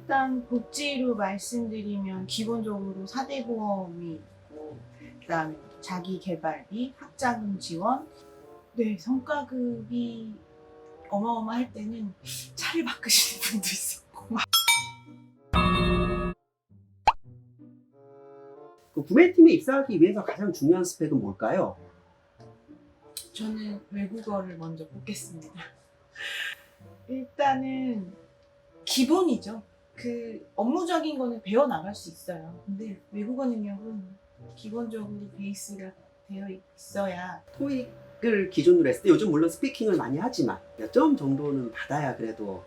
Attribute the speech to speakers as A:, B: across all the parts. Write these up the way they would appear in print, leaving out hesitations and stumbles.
A: 일단 복지로 말씀드리면 기본적으로 4대 보험이 있고, 그다음에 자기 개발비, 학자금 지원, 네, 성과급이 어마어마할 때는 차를 바꾸시는 분도 있었고.
B: 그 구매팀에 입사하기 위해서 가장 중요한 스펙은 뭘까요?
A: 저는 외국어를 먼저 뽑겠습니다. 일단은 기본이죠. 그 업무적인 거는 배워나갈 수 있어요. 근데 외국어 능력은 기본적으로 베이스가 되어 있어야.
B: 토익을 기준으로 했을 때 요즘 물론 스피킹을 많이 하지만 몇 점 정도는 받아야 그래도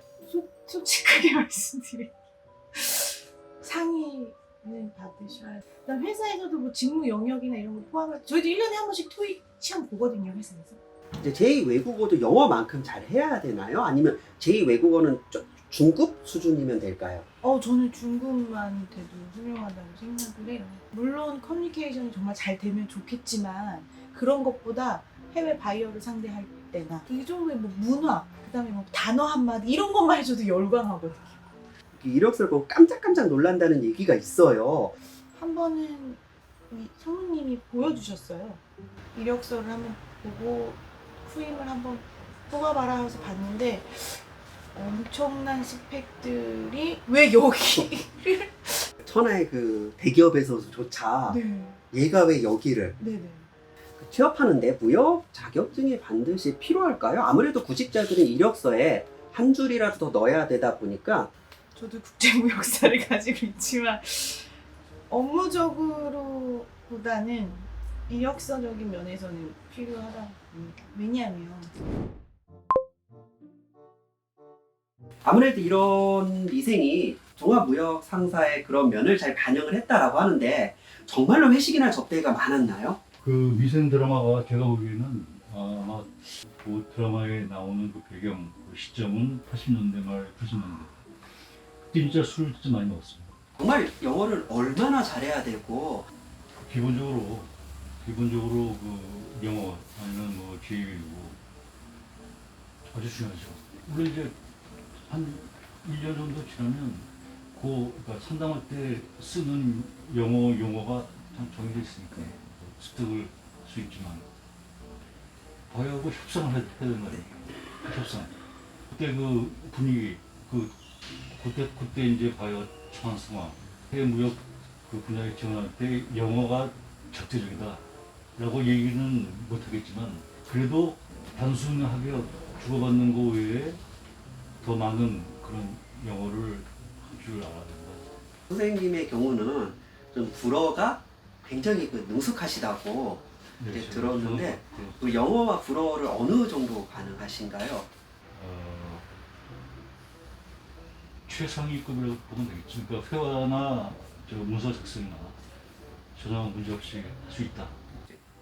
A: 솔직하게 말씀드릴게요. 상위는 받으셔야 돼요. 일단 회사에서도 뭐 직무 영역이나 이런 거 포함해서 저희도 1년에 한 번씩 토익 시험 보거든요, 회사에서.
B: 이제 제2 외국어도 영어만큼 잘 해야 되나요? 아니면 제2 외국어는 중급 수준이면 될까요?
A: 저는 중급만 돼도 훌륭하다고 생각을 해요. 물론 커뮤니케이션이 정말 잘 되면 좋겠지만 그런 것보다 해외 바이어를 상대할 때나 이 정도의 뭐 문화, 그다음에 뭐 단어 한마디 이런 것만 해줘도 열광하거든요.
B: 이력서를 보고 깜짝깜짝 놀란다는 얘기가 있어요.
A: 한 번은 이 성우님이 보여주셨어요. 이력서를 한번 보고 후임을 한번 뽑아봐라 해서 봤는데 엄청난 스펙들이 왜 여기를
B: 천하의 그 대기업에서조차
A: 네.
B: 얘가 왜 여기를
A: 네네.
B: 취업하는데 무역 자격증이 반드시 필요할까요? 아무래도 구직자들은 이력서에 한 줄이라도 더 넣어야 되다 보니까
A: 저도 국제무역사를 가지고 있지만 업무적으로 보다는 이력서적인 면에서는 필요하다고 봅니다. 왜냐하면
B: 아무래도 이런 미생이 종합무역 상사의 그런 면을 잘 반영을 했다라고 하는데 정말로 회식이나 접대가 많았나요?
C: 그 미생 드라마가 제가 보기에는 아마 그 드라마에 나오는 그 배경, 그 시점은 80년대 말 90년대. 그때 진짜 술을 진짜 많이 먹었습니다.
B: 정말 영어를 얼마나 잘해야 되고
C: 기본적으로 그 영어 아니면 뭐 제2외국어 아주 중요하죠. 물론 이제 한 1년 정도 지나면 그러니까 상담할 때 쓰는 용어가 참 정해져 있으니까 습득을 할 수 있지만 바이하고 협상을 해야 되는 거예요. 협상. 그때 그 분위기, 그때 이제 바이오 처한 상황, 해외 무역 그 분야에 지원할 때 영어가 적대적이다라고 얘기는 못하겠지만 그래도 단순하게 주고받는 거 외에 더 많은 그런 영어를 할 줄 알아야 된다.
B: 선생님의 경우는 좀 불어가 굉장히 그 능숙하시다고 이제 들었는데 그 영어와 불어를 어느 정도 가능하신가요?
C: 최상위급이라고 보면 되겠죠. 그러니까 회화나 문서 작성이나 전혀 문제 없이 할 수 있다.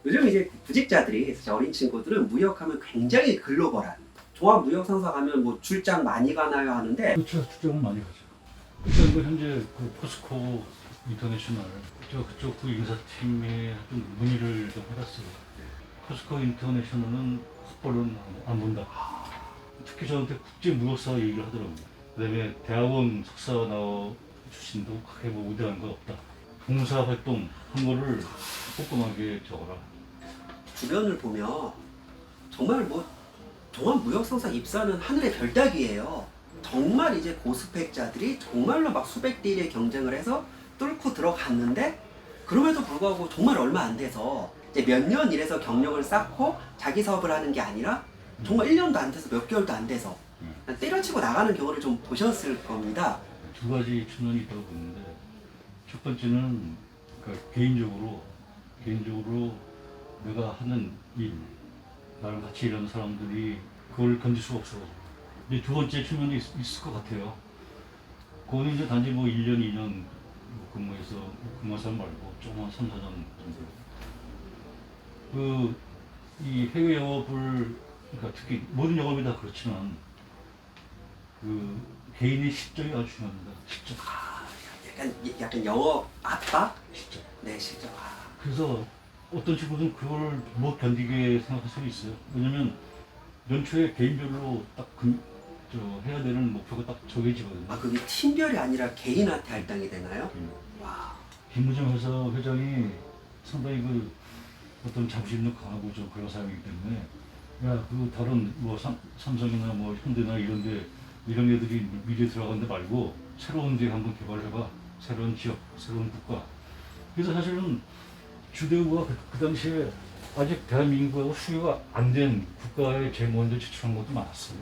B: 요즘 이제 구직자들이 어린 친구들은 무역하면 굉장히 글로벌한 종합무역 상사 가면 뭐 출장 많이 가나요 하는데
C: 그렇죠. 출장은 많이 가죠. 일단 그 현재 그 포스코 인터내셔널 그쪽 그 인사팀에 좀 문의를 좀 해봤어요. 포스코 인터내셔널은 헛벌은 안 본다. 특히 저한테 국제무역사 얘기를 하더라고요. 그다음에 대학원 석사 나와 출신도 크게 뭐 우대한 건 없다. 봉사활동 한 거를 꼼꼼하게 적어라.
B: 주변을 보면 정말 뭐 종합무역상사 입사는 하늘의 별 따기예요. 정말 이제 고스펙자들이 정말로 막 수백 대 1의 경쟁을 해서 뚫고 들어갔는데 그럼에도 불구하고 정말 얼마 안 돼서 이제 몇 년 일해서 경력을 쌓고 자기 사업을 하는 게 아니라 정말 1년도 안 돼서 몇 개월도 안 돼서 그냥 때려치고 나가는 경우를 좀 보셨을 겁니다.
C: 두 가지 측면이 있다고 보는데 첫 번째는 그러니까 개인적으로 내가 하는 일, 나랑 같이 일하는 사람들이 그걸 견딜 수가 없어. 이제 두 번째 측면이 있을 것 같아요. 그거는 이제 단지 뭐 1년, 2년 뭐 근무해서 근무한 사람 말고 조금만 3, 4년 정도. 이 해외 영업을, 그러니까 특히 모든 영업이 다 그렇지만 그 개인의 실적이 아주 중요합니다. 실적.
B: 약간 영어 압박?
C: 실적.
B: 네, 실적.
C: 그래서 어떤 친구들은 그걸 못 견디게 생각할 수도 있어요. 왜냐면 연초에 개인별로 딱 저 해야 되는 목표가 딱 정해지거든요.
B: 아 그게 팀별이 아니라 개인한테 할당이 되나요? 와.
C: 김무정 회장이 상당히 그 어떤 자부심도 강하고 좀 그런 사람이기 때문에 야 그 다른 뭐 삼성이나 뭐 현대나 이런데 이런 애들이 미래에 들어가는데 말고 새로운 데 한번 개발해봐. 새로운 지역, 새로운 국가. 그래서 사실은 주대우가 그 당시에 아직 대한민국하고 수교가 안 된 국가에 제일 먼저 지출한 것도 많았어요.